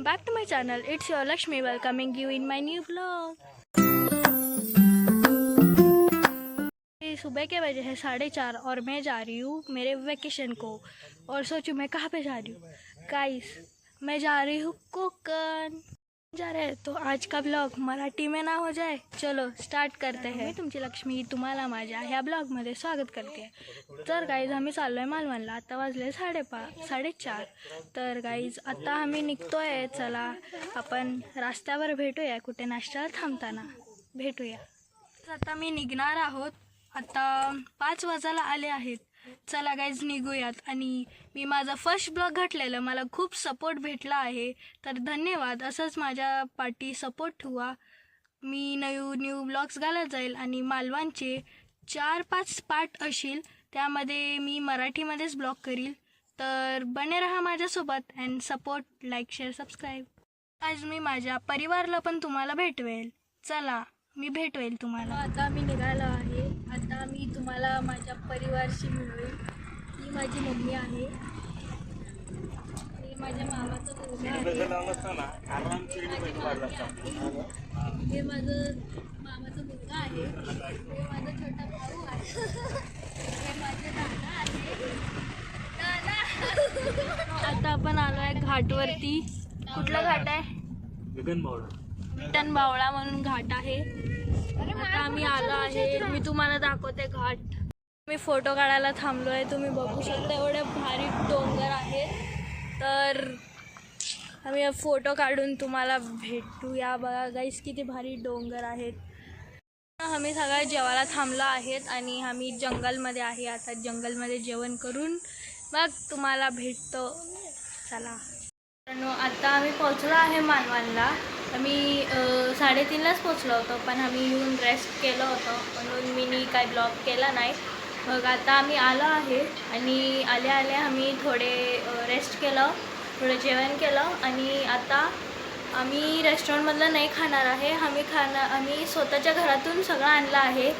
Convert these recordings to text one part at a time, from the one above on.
back to my channel. It's your Lakshmi welcoming you in my new vlog. सुबह के बजे है 4:30 और मैं जा रही हूँ मेरे वेकेशन को। और सोचो मैं कहाँ पे जा रही हूँ गाइस, मैं जा रही हूँ कोकण जा रहे हैं। तो आज का ब्लॉग मराठी में ना हो जाए, चलो स्टार्ट करते हैं। मी तुमची लक्ष्मी तुम्हाला माझ्या ह्या ब्लॉगमध्ये स्वागत करते। तर गाईज आम्ही चाललो आहे मालवणला। आता वाजले 4:30। तर गाईज आता आम्ही निघतोय। चला आपण रस्त्यावर भेटूया, कुठे नाश्त्याला थांबताना भेटूया। आता मी निघणार आहोत। आता 5 वाजायला आले आहेत। चला गाईज निघूयात। आणि मी माझा फर्स्ट ब्लॉग घातलेलं, मला खूप सपोर्ट भेटला आहे, तर धन्यवाद। असंच माझ्या पाठी सपोर्ट ठेवा। मी न्यू ब्लॉग्स घालत जाईल आणि मालवणचे 4-5 पार्ट असतील, त्यामध्ये मी मराठीमध्येच ब्लॉग करील। तर बने रहा माझ्यासोबत and support, like, share, subscribe. आज मी माझ्या परिवाराला पण तुम्हाला भेटवेल। चला मी भेटवेल तुम्हाला। आता मी निघालो आहे। आता मी तुम्हाला माझ्या परिवाराशी मिळवेल। ही माझी मम्मी आहे, हे माझ्या मामाचा मुलगा आहे, हे माझं मामाचा मुलगा आहे, हे माझा छोटा भाऊ आहे, हे माझे दादा आहे। आता आपण आलो आहे घाटवरती। कुठला घाट आहे? विठण बावळा म्हणून घाट आहे। आता आम्ही आलो आहे, मी तुम्हाला दाखवते घाट। मी फोटो काढायला थांबलो आहे, तुम्ही बघू शकता एवढे भारी डोंगर आहेत। तर आम्ही फोटो काढून तुम्हाला भेटूया। बघा गाईस किती भारी डोंगर आहेत। आम्ही सगळ्या जेवायला थांबलो आहेत आणि आम्ही जंगलमध्ये आहे। आता जंगलमध्ये जेवण करून मग तुम्हाला भेटतो। चला आता आम्ही पोचलो आहे मालवणला। आम्ही 3:30लाच पोचलो होतो, पण आम्ही येऊन रेस्ट केलं होतं म्हणून मी काही ब्लॉग केला नाही। मग आता आम्ही आलो आहे आणि आल्या आम्ही थोडे रेस्ट केलं, थोडं जेवण केलं आणि आता आम्ही रेस्टॉरंटमधलं नाही खाणार आहे। आम्ही स्वतःच्या घरातून सगळं आणलं आहे,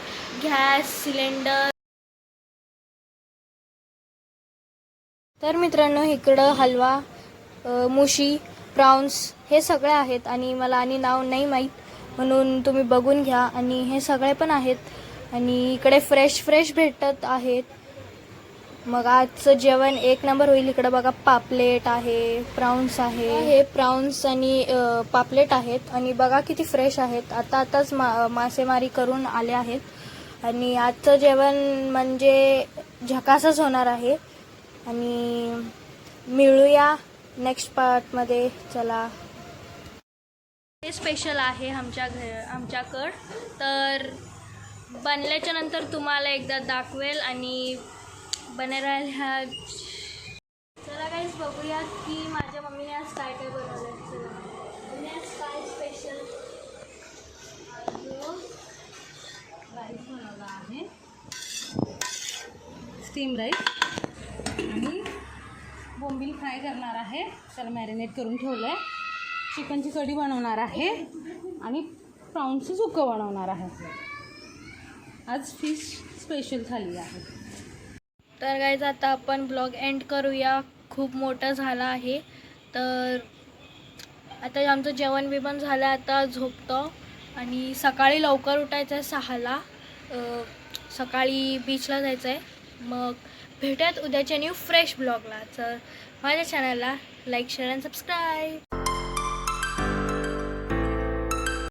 गॅस सिलेंडर। तर मित्रांनो इकडं हलवा, मुशी, प्राउन्स हे सगळे आहेत आणि मला आणि नाव नाही माहीत, म्हणून तुम्ही बघून घ्या। आणि हे सगळे पण आहेत आणि इकडे फ्रेश भेटत आहेत। मग आजचं जेवण एक नंबर होईल। इकडे बघा पापलेट आहे, प्राउन्स आहे, हे प्राउन्स आणि पापलेट आहेत आणि बघा किती फ्रेश आहेत। आताच मासेमारी करून आले आहेत आणि आजचं जेवण म्हणजे झकासच होणार आहे। आणि मिळूया नेक्स्ट पार्टमध्ये। चला हे स्पेशल आहे आमच्याकडं, तर बनल्याच्या नंतर तुम्हाला एकदा दाखवेल आणि बने राहिल्या। चला गाईस बघूया की माझ्या मम्मीने आज काय बनवलं। चला मम्मीने आज काय स्पेशल राईस बनवला आहे, स्टीम राईस, आणि बोंबील फ्राय करणार आहे, त्याला मॅरिनेट करून ठेवलं आहे। चिकनची कढी बनवणार आहे आणि प्राउन्सचं सुक्कं बनवणार आहे। आज फिश स्पेशल थाली आहे। तर गाईज आता आपण ब्लॉग एंड करूया, खूप मोठा झाला आहे। तर आता आमचं जेवण बिवण झालं, आता झोपतो आणि सकाळी लवकर उठायचं आहे 6ला। सकाळी बीचला जायचं आहे। मग भेटूयात उद्याच्या न्यू फ्रेश ब्लॉगला। तर माझ्या चॅनलला लाईक, शेअर अँड सबस्क्राईब।